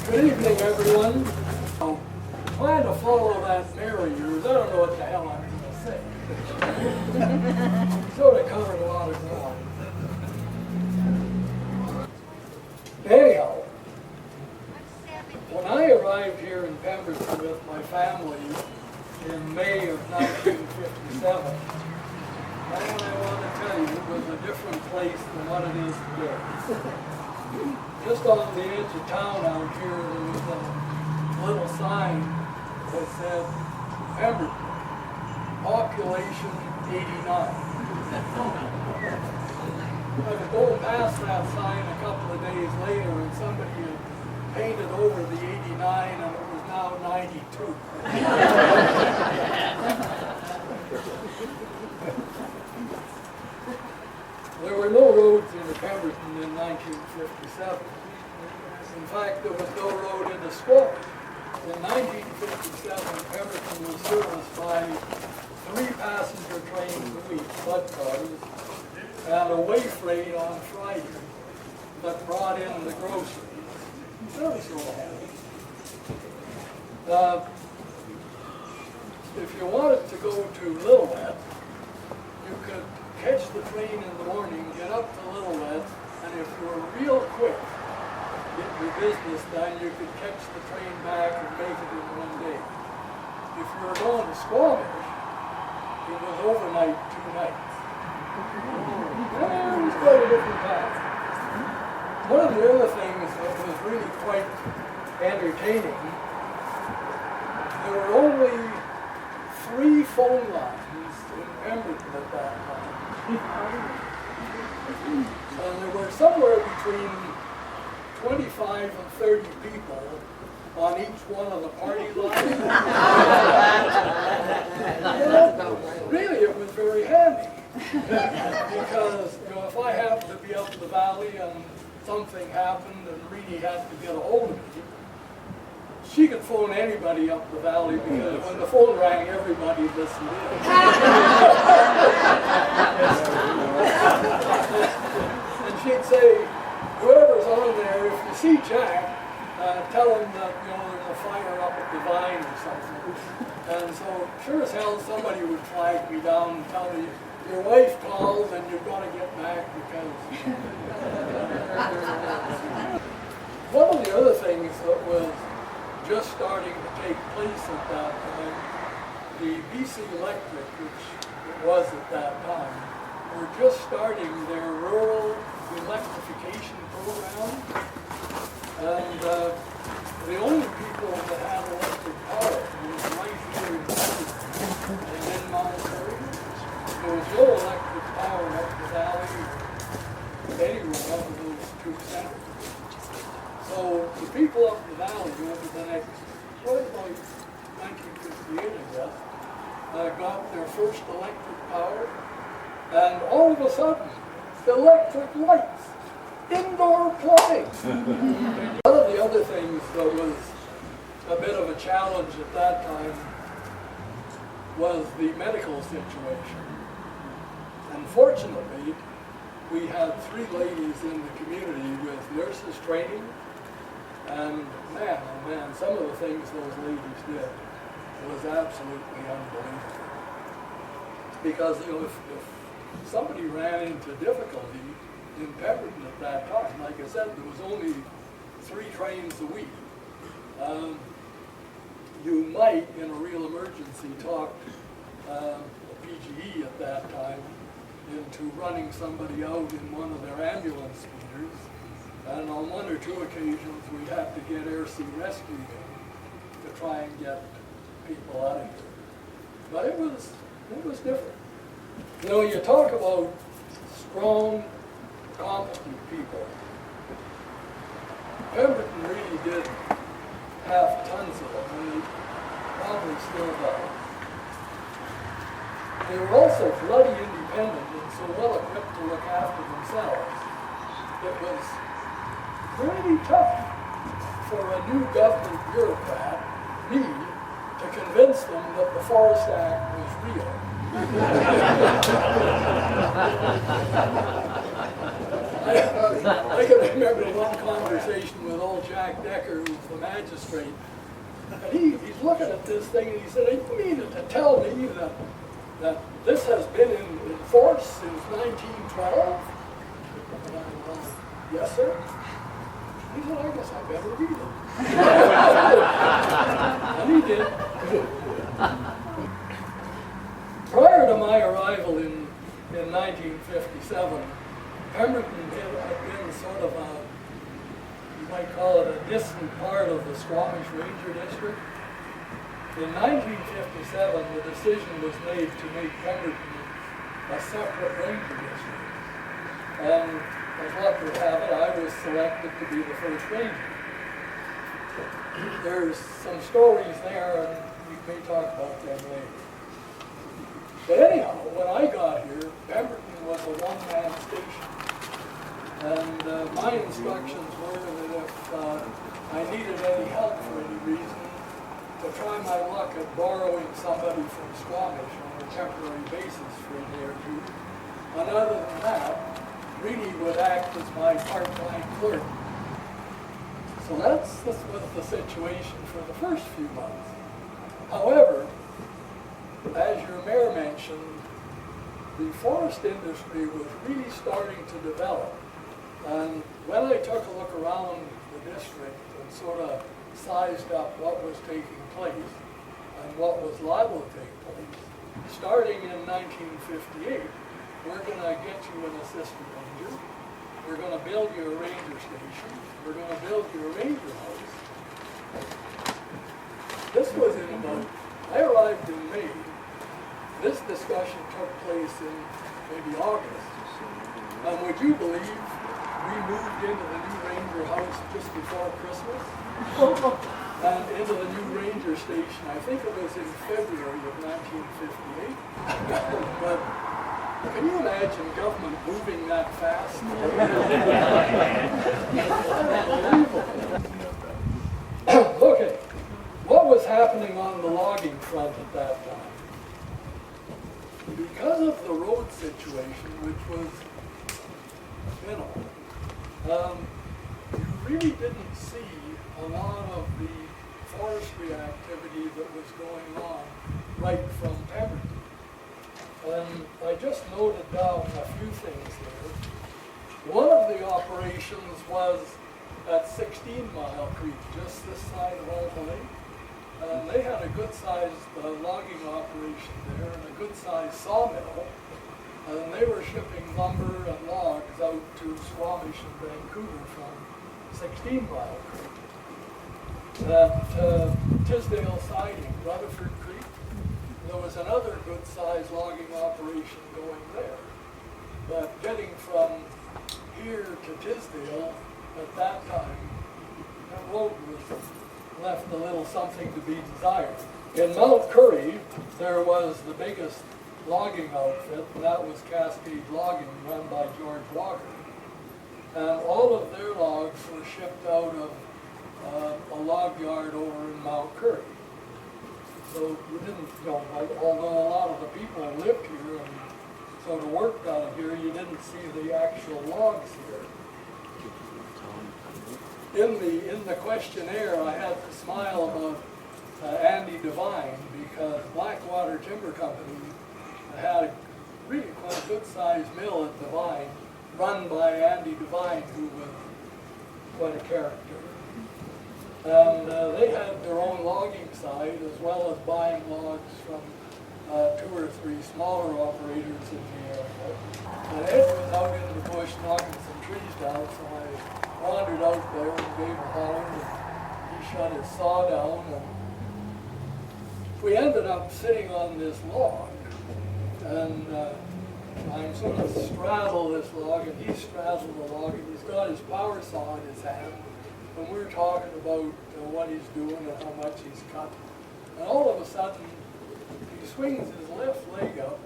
Good evening, everyone. I'm trying to follow that narrator. I don't know what the hell I'm going to say. Sort of covered a lot of ground. Anyhow, when I arrived here in Pemberton with my family in May of 1957, and I want to tell you, it was a different place than what it is today. Just on the edge of town out here, there was a little sign that said, Pemberton, population 89. I was going past that sign a couple of days later, and somebody had painted over the 89, and it was now 92. There were no roads into Pemberton in 1957. In fact, there was no road into Squaw. In 1957, Pemberton was serviced by 3 passenger trains a week, sled cars, and a way freight on Friday that brought in the groceries. That was so happy. If you wanted to go to Lillooet, you could catch the train in the morning, get up to Lillooet, and if you were real quick, get your business done, you could catch the train back and make it in one day. If you were going to Squamish, it was overnight 2 nights. It was quite a different time. One of the other things that was really quite entertaining, there were only 3 phone lines in Pemberton at that time. And there were somewhere between 25 and 30 people on each one of the party lines. Really, it was very handy. Because, if I happened to be up the valley and something happened and really had to get a hold of me, she could phone anybody up the valley because when the phone rang, everybody listened in. And she'd say, whoever's on there, if you see Jack, tell him that there's a fire up at the Vine or something. And so, sure as hell, somebody would flag me down and tell me, your wife called and you've got to get back because... One of the other things that was just starting to take place at that time, the BC Electric, which it was at that time, were just starting their rural electrification program, and the only people that had electric power was right here in Pemberton and in Montessori. There was no electric power up the valley or anywhere up in those 2 centers. So the people up the valley over the next, like 1958, I guess, got their first electric power, and all of a sudden, electric lights, indoor plumbing. One of the other things that was a bit of a challenge at that time was the medical situation. Unfortunately, we had 3 ladies in the community with nurses training, and man, oh man, some of the things those ladies did was absolutely unbelievable. Because if somebody ran into difficulty in Pemberton at that time, like I said, there was only 3 trains a week. You might, in a real emergency, talk the PGE at that time into running somebody out in one of their ambulance speeders, and on 1 or 2 occasions we had to get RC rescue in to try and get people out of here. But it was different. You talk about strong, competent people. Pemberton really did have tons of them, and they probably still does. They were also bloody independent and so well equipped to look after themselves. It was pretty tough for a new government bureaucrat, me, to convince them that the Forest Act was real. I can remember one conversation with old Jack Decker, who's the magistrate, and he's looking at this thing and he said, "You mean to tell me that this has been in force since 1912? And I went, "Yes, sir." He said, "I guess I better read it." And he did. Prior to my arrival in 1957, Pemberton had been sort of you might call it a distant part of the Squamish Ranger District. In 1957, the decision was made to make Pemberton a separate ranger district. And as luck would have it, I was selected to be the first ranger. There's some stories there, and we may talk about them later. But anyhow, when I got here, Pemberton was a one-man station. And my instructions were that if I needed any help for any reason, to try my luck at borrowing somebody from Squamish on a temporary basis for a day or two. And other than that, Reedy would act as my part-time clerk. So this was the situation for the first few months. However, as your mayor mentioned, the forest industry was really starting to develop. And when I took a look around the district and sort of sized up what was taking place and what was liable to take place, starting in 1958, we're going to get you an assistant ranger. We're going to build you a ranger station. We're going to build you a ranger house. This was in about, I arrived in May. This discussion took place in maybe August. And would you believe we moved into the new ranger house just before Christmas? And into the new ranger station, I think it was in February of 1958. But can you imagine government moving that fast? Okay, what was happening on the logging front at that time? Because of the road situation, which was minimal, you really didn't see a lot of the forestry activity that was going on right from Pemberton. And I just noted down a few things there. One of the operations was at 16 Mile Creek, just this side of Alta Lake. And they had a good-sized logging operation there and a good-sized sawmill. And they were shipping lumber and logs out to Squamish and Vancouver from 16 Mile Creek. At Tisdale Siding, Rutherford Creek, there was another good-sized logging operation going there. But getting from here to Tisdale at that time, that road was left a little something to be desired. In Mount Currie, there was the biggest logging outfit, and that was Cascade Logging, run by George Walker. And all of their logs were shipped out of a log yard over in Mount Currie. So you didn't, although a lot of the people lived here and sort of worked out of here, you didn't see the actual logs here. In the questionnaire, I had to smile about Andy Devine, because Blackwater Timber Company had really quite a good-sized mill at Devine, run by Andy Devine, who was quite a character. And they had their own logging side, as well as buying logs from 2 or 3 smaller operators in the area. And Ed was out in the bush knocking some trees down, so I wandered out there and gave a holler, and he shut his saw down, and we ended up sitting on this log. And I sort of straddle this log, and he straddled the log, and he's got his power saw in his hand. And we're talking about what he's doing and how much he's cut. And all of a sudden, he swings his left leg up,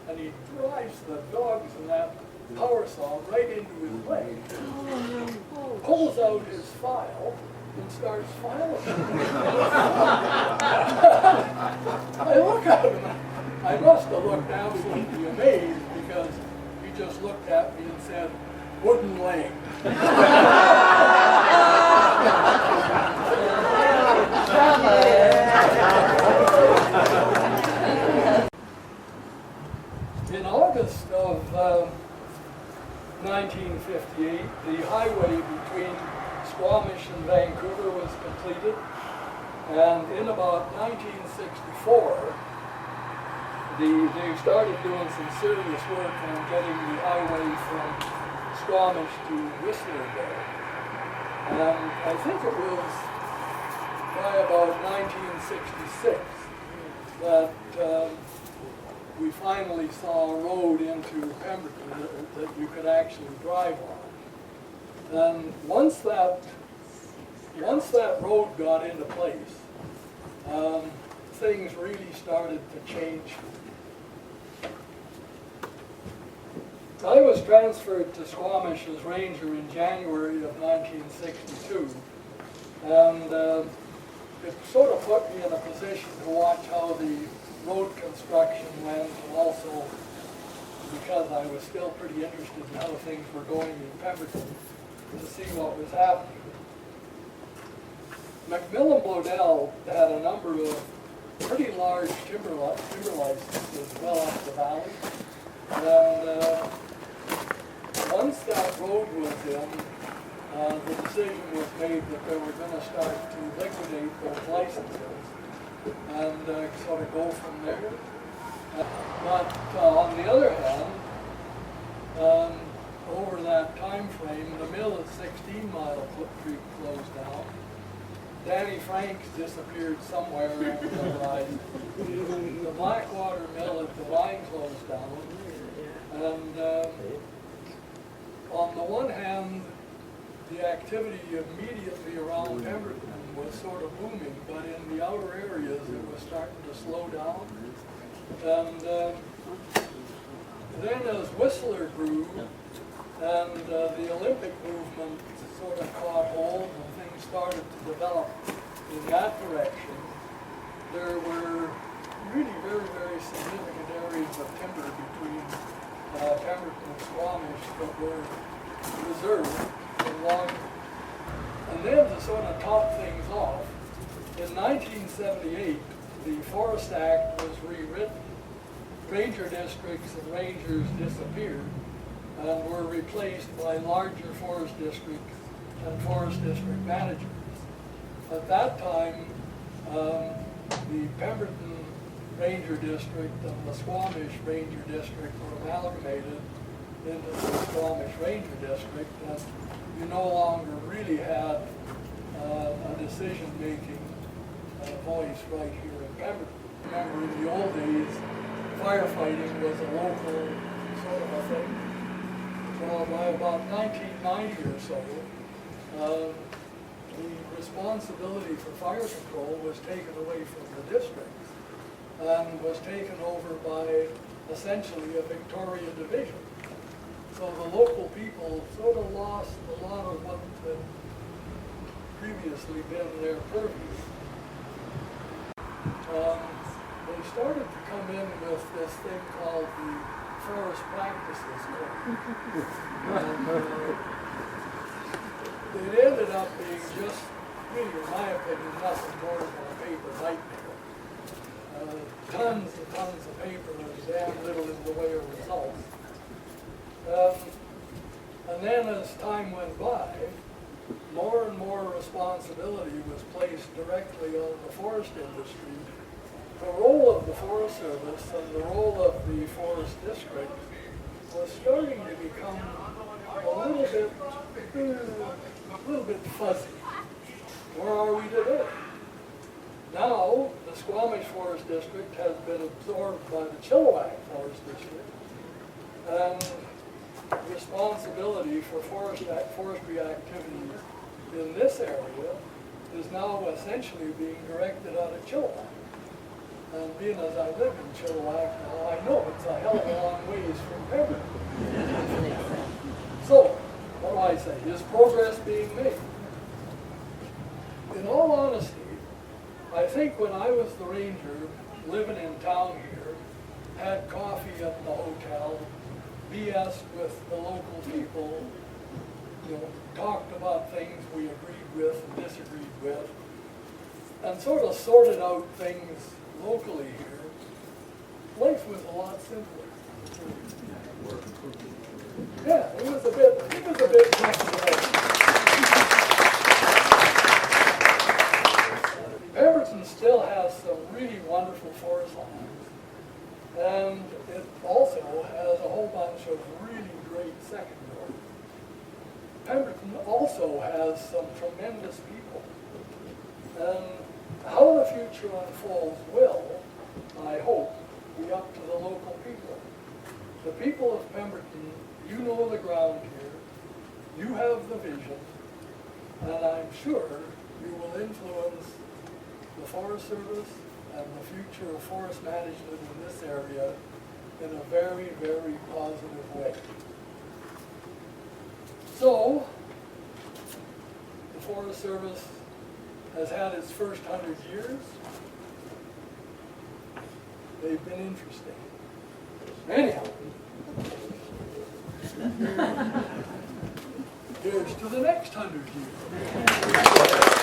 and he drives the dogs in that power saw right into his leg. Pulls out his file and starts filing. I look at him. I must have looked absolutely amazed, because he just looked at me and said, wooden leg. In August of 1958, the highway between Squamish and Vancouver was completed, and in about 1964, they started doing some serious work on getting the highway from Squamish to Whistler there. And I think it was by about 1966 that we finally saw a road into Pemberton that you could actually drive on. And once that road got into place, things really started to change. I was transferred to Squamish as ranger in January of 1962, and it sort of put me in a position to watch how the road construction went, and also because I was still pretty interested in how things were going in Pemberton, to see what was happening. Macmillan Bloedel had a number of pretty large timber licenses well up the valley, and once that road was in, the decision was made that they were going to start to liquidate those licenses and sort of go from there. But on the other hand, over that time frame, the mill at 16 Mile Creek closed down. Danny Franks disappeared somewhere over the horizon. The Blackwater Mill at Devine closed down. And on the one hand, the activity immediately around Pemberton was sort of booming, but in the outer areas it was starting to slow down. And then as Whistler grew and the Olympic movement sort of caught hold and things started to develop in that direction, there were really very, very significant areas of timber between Pemberton and Squamish that were reserved for logging. And then to sort of top things off, in 1978, the Forest Act was rewritten. Ranger districts and rangers disappeared and were replaced by larger forest districts and forest district managers. At that time, the Pemberton Ranger District and the Squamish Ranger District were amalgamated into the Squamish Ranger District, and you no longer really had a decision-making voice right here in Pemberton. Remember, in the old days, firefighting was a local sort of a thing. Well, by about 1990 or so, the responsibility for fire control was taken away from the districts and was taken over by essentially a Victoria division. So the local people sort of lost a lot of what had previously been their purview. They started to come in with this thing called the Forest Practices Code. And it ended up being just, really in my opinion, nothing more than a paper nightmare. Tons and tons of paper and damn little in the way of results. And then as time went by, more and more responsibility was placed directly on the forest industry. The role of the Forest Service and the role of the Forest District was starting to become a little bit fuzzy. Where are we today? Now, the Squamish Forest District has been absorbed by the Chilliwack Forest District, and responsibility for forestry activities in this area is now essentially being directed out of Chilliwack. And being as I live in Chilliwack now, I know it's a hell of a long ways from Pemberton. So, what do I say? Is progress being made? In all honesty, I think when I was the ranger, living in town here, had coffee at the hotel, BS'd with the local people, talked about things we agreed with and disagreed with, and sort of sorted out things locally here, life was a lot simpler. Yeah, it was a bit tough. Pemberton still has some really wonderful forest lands, and it also has a whole bunch of really great second growth. Pemberton also has some tremendous people, and how the future unfolds will, I hope, be up to the local people. The people of Pemberton, you know the ground here, you have the vision, and I'm sure you will influence the Forest Service and the future of forest management in this area in a very, very positive way. So, the Forest Service has had its first 100 years. They've been interesting. Anyhow, here's to the next 100 years.